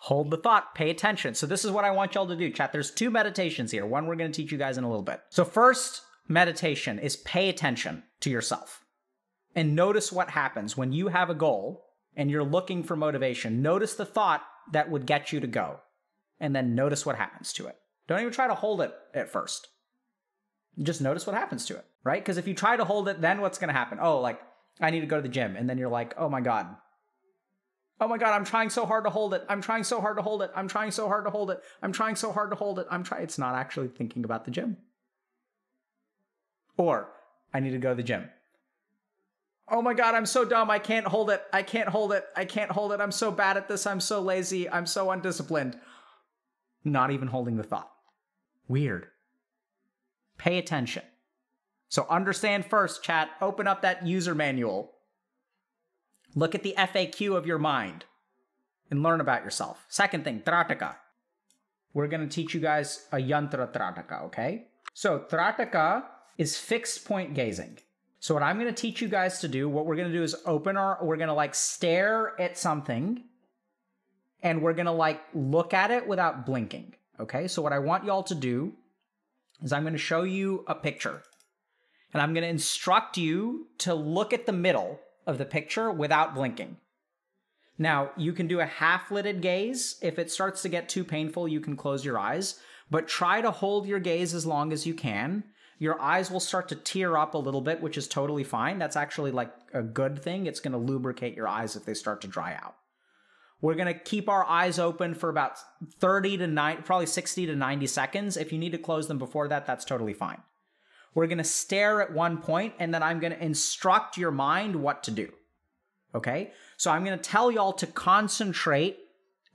Hold the thought, pay attention. So this is what I want y'all to do, chat. There's 2 meditations here. One we're going to teach you guys in a little bit. So first meditation is pay attention to yourself. And notice what happens when you have a goal and you're looking for motivation. Notice the thought that would get you to go. And then notice what happens to it. Don't even try to hold it at first. Just notice what happens to it, right? Because if you try to hold it, then what's going to happen? Oh, like, I need to go to the gym. And then you're like, oh my God, I'm trying so hard to hold it. I'm trying so hard to hold it. I'm trying so hard to hold it. I'm trying so hard to hold it. It's not actually thinking about the gym. Or, I need to go to the gym. Oh my God, I'm so dumb. I can't hold it. I can't hold it. I can't hold it. I'm so bad at this. I'm so lazy. I'm so undisciplined. Not even holding the thought. Weird. Pay attention. So understand first, chat. Open up that user manual. Look at the FAQ of your mind and learn about yourself. Second thing, Trataka. We're going to teach you guys a yantra Trataka, okay? So Trataka is fixed point gazing. So what I'm going to teach you guys to do, what we're going to do is we're going to like stare at something and we're going to like look at it without blinking, okay? So what I want y'all to do is I'm going to show you a picture and I'm going to instruct you to look at the middle of the picture without blinking. Now, you can do a half-lidded gaze. If it starts to get too painful, you can close your eyes, but try to hold your gaze as long as you can. Your eyes will start to tear up a little bit, which is totally fine. That's actually like a good thing. It's going to lubricate your eyes if they start to dry out. We're going to keep our eyes open for about 30 to 90, probably 60 to 90 seconds. If you need to close them before that, that's totally fine. We're going to stare at one point, and then I'm going to instruct your mind what to do. Okay? So I'm going to tell y'all to concentrate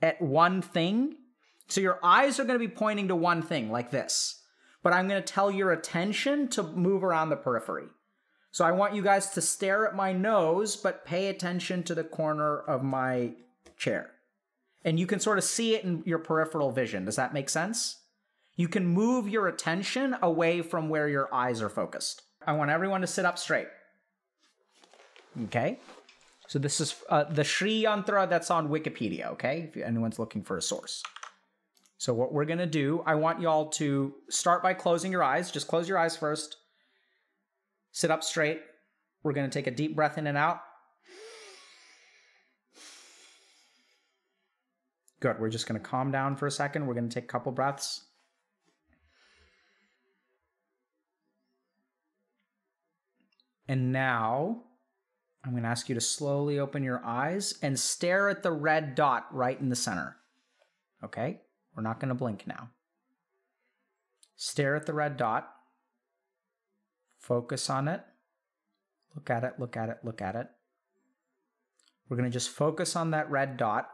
at one thing. So your eyes are going to be pointing to one thing, like this. But I'm going to tell your attention to move around the periphery. So I want you guys to stare at my nose, but pay attention to the corner of my chair. And you can sort of see it in your peripheral vision. Does that make sense? You can move your attention away from where your eyes are focused. I want everyone to sit up straight. Okay? So this is the Sri Yantra that's on Wikipedia, okay? If anyone's looking for a source. So what we're going to do, I want y'all to start by closing your eyes. Just close your eyes first. Sit up straight. We're going to take a deep breath in and out. Good. We're just going to calm down for a second. We're going to take a couple breaths. And now, I'm going to ask you to slowly open your eyes and stare at the red dot right in the center. Okay? We're not going to blink now. Stare at the red dot. Focus on it. Look at it, look at it, look at it. We're going to just focus on that red dot.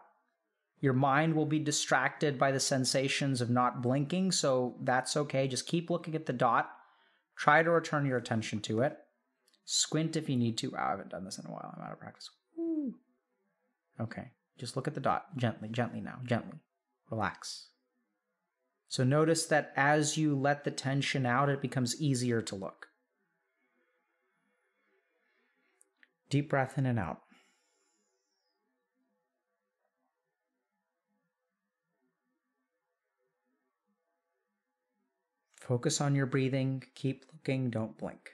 Your mind will be distracted by the sensations of not blinking, so that's okay. Just keep looking at the dot. Try to return your attention to it. Squint if you need to. Oh, I haven't done this in a while. I'm out of practice. Woo. Okay. Just look at the dot. Gently, gently now. Gently. Relax. So notice that as you let the tension out, it becomes easier to look. Deep breath in and out. Focus on your breathing. Keep looking. Don't blink.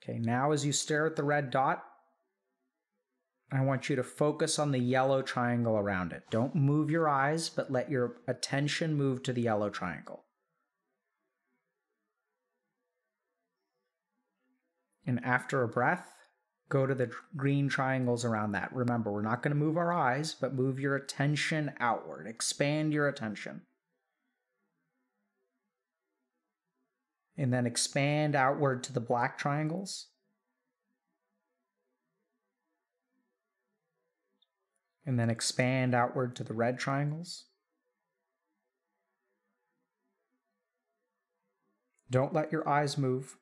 Okay, now as you stare at the red dot, I want you to focus on the yellow triangle around it. Don't move your eyes, but let your attention move to the yellow triangle. And after a breath, go to the green triangles around that. Remember, we're not going to move our eyes, but move your attention outward. Expand your attention. And then expand outward to the black triangles. And then expand outward to the red triangles. Don't let your eyes move.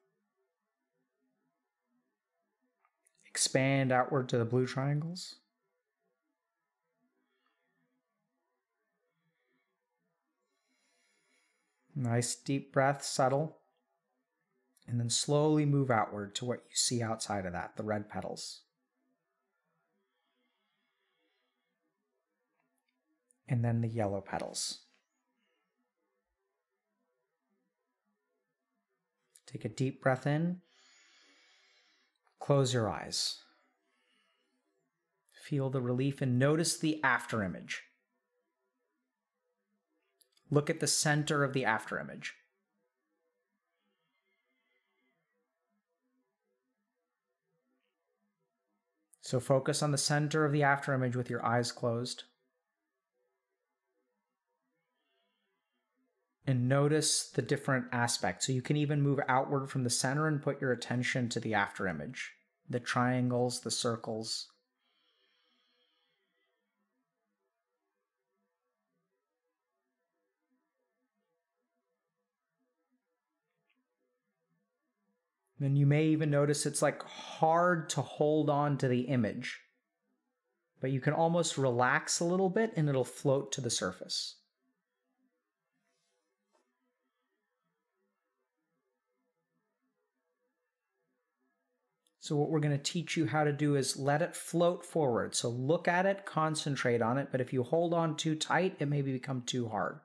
Expand outward to the blue triangles. Nice deep breath, subtle. And then slowly move outward to what you see outside of that, the red petals. And then the yellow petals. Take a deep breath in. Close your eyes. Feel the relief and notice the after image. Look at the center of the after image. So focus on the center of the after image with your eyes closed. And notice the different aspects. So you can even move outward from the center and put your attention to the after image. The triangles, the circles. Then you may even notice it's like hard to hold on to the image. But you can almost relax a little bit and it'll float to the surface. So what we're going to teach you how to do is let it float forward. So look at it, concentrate on it, but if you hold on too tight, it may become too hard.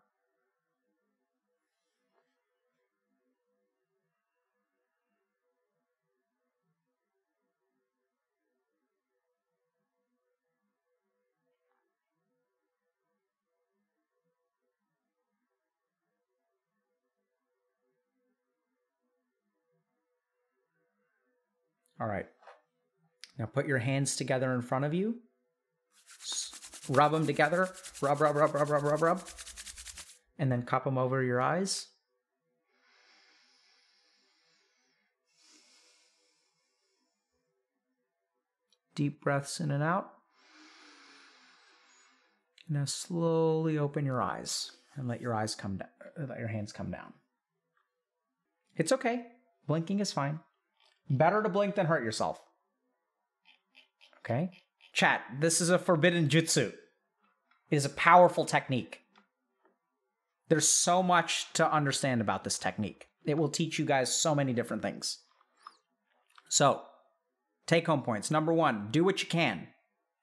All right. Now put your hands together in front of you. Rub them together. Rub, rub, rub, rub, rub, rub, rub. And then cup them over your eyes. Deep breaths in and out. Now slowly open your eyes and let your eyes come down. Let your hands come down. It's okay. Blinking is fine. Better to blink than hurt yourself. Okay? Chat, this is a forbidden jutsu. It is a powerful technique. There's so much to understand about this technique. It will teach you guys so many different things. So, take-home points. Number 1, do what you can.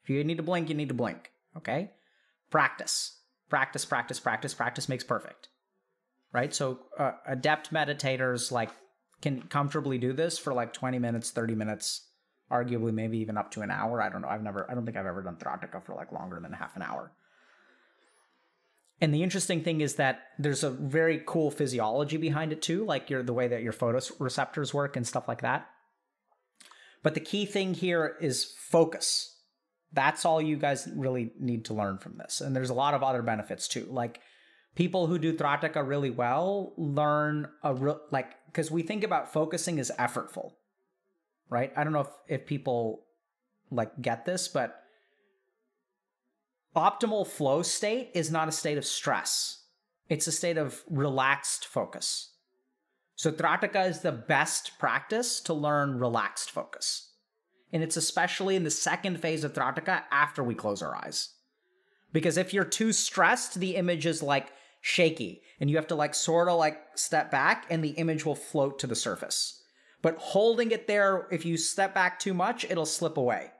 If you need to blink, you need to blink. Okay? Practice. Practice, practice, practice. Practice makes perfect. Right? So, adept meditators can comfortably do this for 20 minutes, 30 minutes, arguably maybe even up to an hour. I don't know. I don't think I've ever done Trataka for longer than half an hour. And the interesting thing is that there's a very cool physiology behind it too, the way that your photoreceptors work and stuff like that. But the key thing here is focus. That's all you guys really need to learn from this. And there's a lot of other benefits too. People who do Trataka really well learn because we think about focusing as effortful, right? I don't know if people get this, but optimal flow state is not a state of stress. It's a state of relaxed focus. So Trataka is the best practice to learn relaxed focus. And it's especially in the second phase of Trataka after we close our eyes. Because if you're too stressed, the image is shaky and you have to step back and the image will float to the surface. But holding it there, if you step back too much, it'll slip away.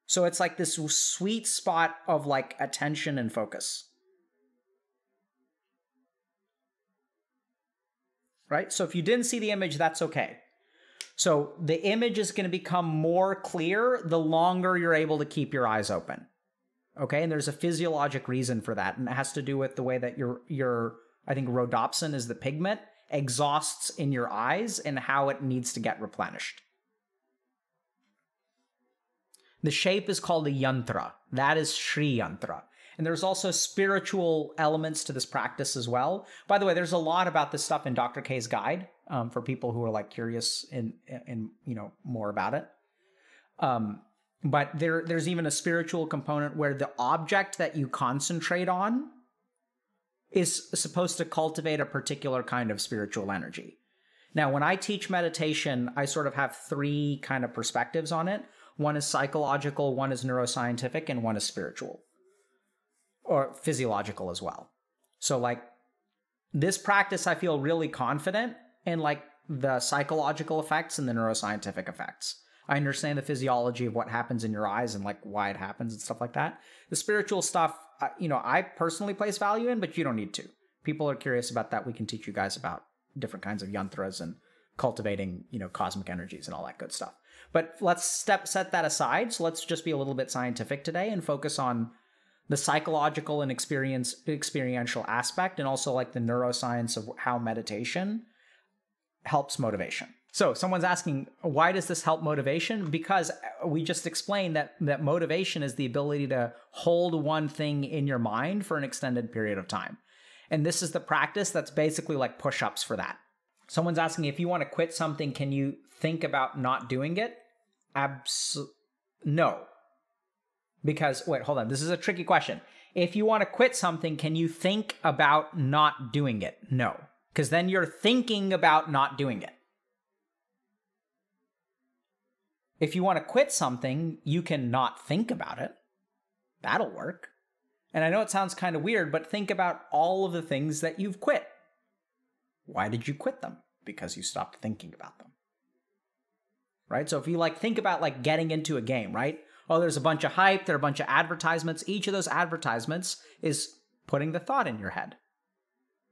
So it's this sweet spot of attention and focus. Right? So if you didn't see the image, that's okay. So the image is going to become more clear the longer you're able to keep your eyes open. Okay, and there's a physiologic reason for that, and it has to do with the way that your I think rhodopsin is the pigment, exhausts in your eyes and how it needs to get replenished. The shape is called a yantra. That is Sri Yantra. And there's also spiritual elements to this practice as well. By the way, there's a lot about this stuff in Dr. K's guide for people who are curious in more about it. But there's even a spiritual component where the object that you concentrate on is supposed to cultivate a particular kind of spiritual energy. Now, when I teach meditation, I sort of have 3 kind of perspectives on it. One is psychological, one is neuroscientific, and one is spiritual. Or physiological as well. So this practice, I feel really confident. And the psychological effects and the neuroscientific effects. I understand the physiology of what happens in your eyes and like why it happens and stuff like that. The spiritual stuff, I personally place value in, but you don't need to. People are curious about that. We can teach you guys about different kinds of yantras and cultivating, cosmic energies and all that good stuff. But let's set that aside. So let's just be a little bit scientific today and focus on the psychological and experiential aspect, and also like the neuroscience of how meditation helps motivation. So someone's asking, why does this help motivation? Because we just explained that motivation is the ability to hold one thing in your mind for an extended period of time. And this is the practice that's basically like push-ups for that. Someone's asking, if you want to quit something, can you think about not doing it? No. Because, wait, hold on. This is a tricky question. If you want to quit something, can you think about not doing it? No. Because then you're thinking about not doing it. If you want to quit something, you can not think about it. That'll work. And I know it sounds kind of weird, but think about all of the things that you've quit. Why did you quit them? Because you stopped thinking about them. Right? So if you think about getting into a game, right? Oh, there's a bunch of hype, there are a bunch of advertisements. Each of those advertisements is putting the thought in your head.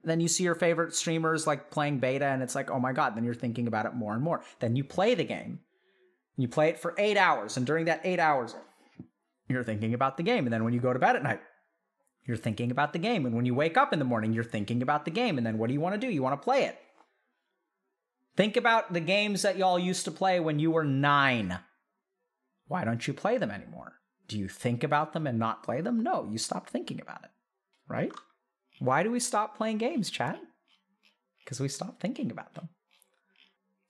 Then you see your favorite streamers playing beta, and it's like, oh my God, then you're thinking about it more and more. Then you play the game. You play it for 8 hours, and during that 8 hours, you're thinking about the game. And then when you go to bed at night, you're thinking about the game. And when you wake up in the morning, you're thinking about the game. And then what do you want to do? You want to play it. Think about the games that y'all used to play when you were 9. Why don't you play them anymore? Do you think about them and not play them? No, you stopped thinking about it, right? Why do we stop playing games, chat? Because we stopped thinking about them.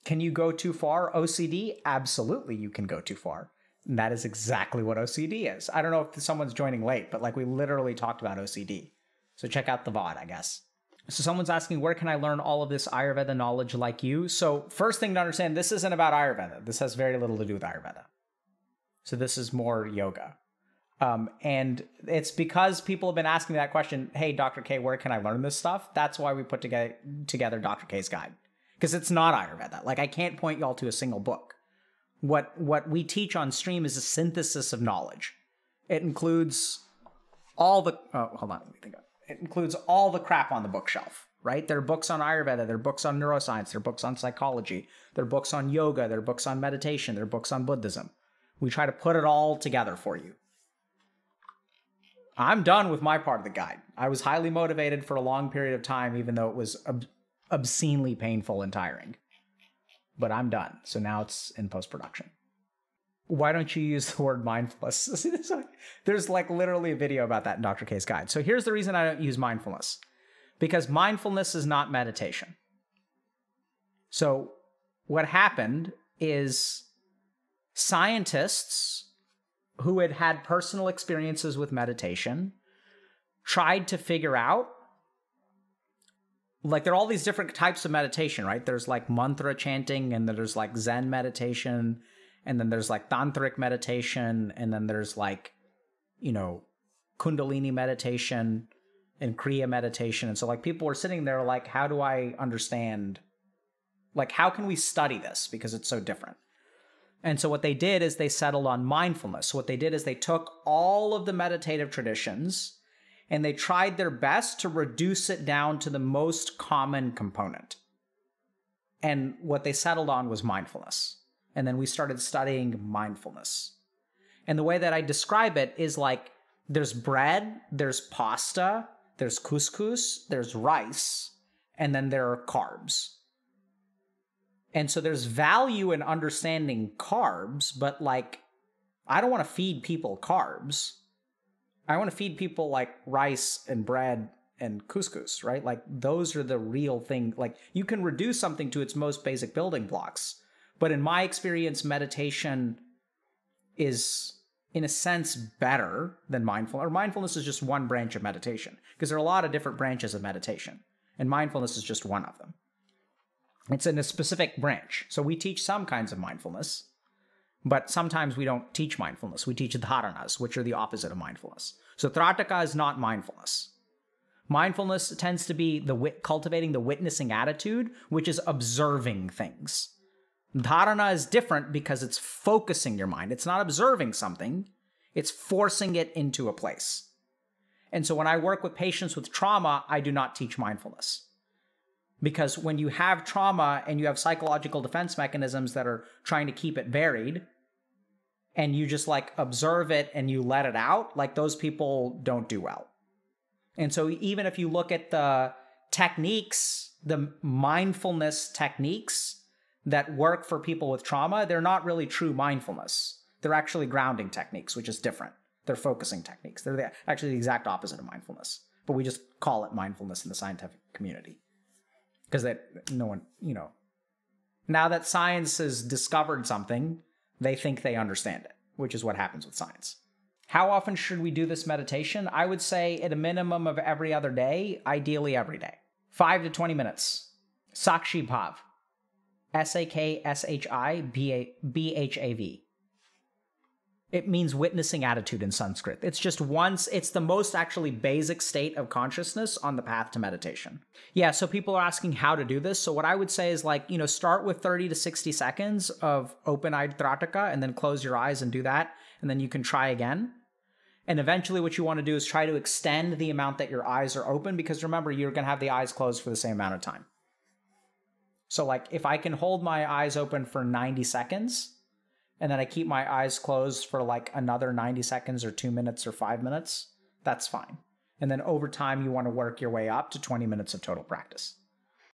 Can you go too far? OCD? Absolutely, you can go too far. And that is exactly what OCD is. I don't know if someone's joining late, but we literally talked about OCD. So check out the VOD, I guess. So someone's asking, where can I learn all of this Ayurveda knowledge like you? So first thing to understand, this isn't about Ayurveda. This has very little to do with Ayurveda. So this is more yoga. And it's because people have been asking me that question, hey, Dr. K, where can I learn this stuff? That's why we put together Dr. K's guide. Because it's not Ayurveda. I can't point y'all to a single book. What we teach on stream is a synthesis of knowledge. It includes all the... Oh, hold on. Let me think of it. It includes all the crap on the bookshelf, right? There are books on Ayurveda. There are books on neuroscience. There are books on psychology. There are books on yoga. There are books on meditation. There are books on Buddhism. We try to put it all together for you. I'm done with my part of the guide. I was highly motivated for a long period of time, even though it was obscenely painful and tiring. But I'm done. So now it's in post-production. Why don't you use the word mindfulness? There's literally a video about that in Dr. K's guide. So here's the reason I don't use mindfulness. Because mindfulness is not meditation. So what happened is scientists who had had personal experiences with meditation tried to figure out, there are all these different types of meditation, right? There's mantra chanting, and then there's Zen meditation, and then there's tantric meditation, and then there's Kundalini meditation and Kriya meditation. And so people were sitting there how do I understand, how can we study this? Because it's so different. And so what they did is they settled on mindfulness. So what they did is they took all of the meditative traditions and they tried their best to reduce it down to the most common component. And what they settled on was mindfulness. And then we started studying mindfulness. And the way that I describe it is there's bread, there's pasta, there's couscous, there's rice, and then there are carbs. And so there's value in understanding carbs, but I don't want to feed people carbs. I want to feed people rice and bread and couscous, right? Those are the real thing. You can reduce something to its most basic building blocks. But in my experience, meditation is, in a sense, better than mindfulness. Or mindfulness is just one branch of meditation, because there are a lot of different branches of meditation, and mindfulness is just one of them. It's in a specific branch. So we teach some kinds of mindfulness, but sometimes we don't teach mindfulness. We teach dharanas, which are the opposite of mindfulness. So Trataka is not mindfulness. Mindfulness tends to be cultivating the witnessing attitude, which is observing things. Dharana is different because it's focusing your mind. It's not observing something, it's forcing it into a place. And so when I work with patients with trauma, I do not teach mindfulness. Because when you have trauma and you have psychological defense mechanisms that are trying to keep it buried, and you just like observe it and you let it out, like those people don't do well. And so even if you look at the techniques, the mindfulness techniques that work for people with trauma, they're not really true mindfulness. They're actually grounding techniques, which is different. They're focusing techniques. They're actually the exact opposite of mindfulness. But we just call it mindfulness in the scientific community. Because no one, now that science has discovered something, they think they understand it, which is what happens with science. How often should we do this meditation? I would say at a minimum of every other day, ideally every day. 5 to 20 minutes. Sakshi Bhav. Sakshibhav. It means witnessing attitude in Sanskrit. It's just it's the most actually basic state of consciousness on the path to meditation. Yeah, so people are asking how to do this. So what I would say is start with 30 to 60 seconds of open-eyed Trataka and then close your eyes and do that. And then you can try again. And eventually what you want to do is try to extend the amount that your eyes are open, because remember, you're going to have the eyes closed for the same amount of time. So if I can hold my eyes open for 90 seconds, and then I keep my eyes closed for another 90 seconds or 2 minutes or 5 minutes, that's fine. And then over time, you want to work your way up to 20 minutes of total practice.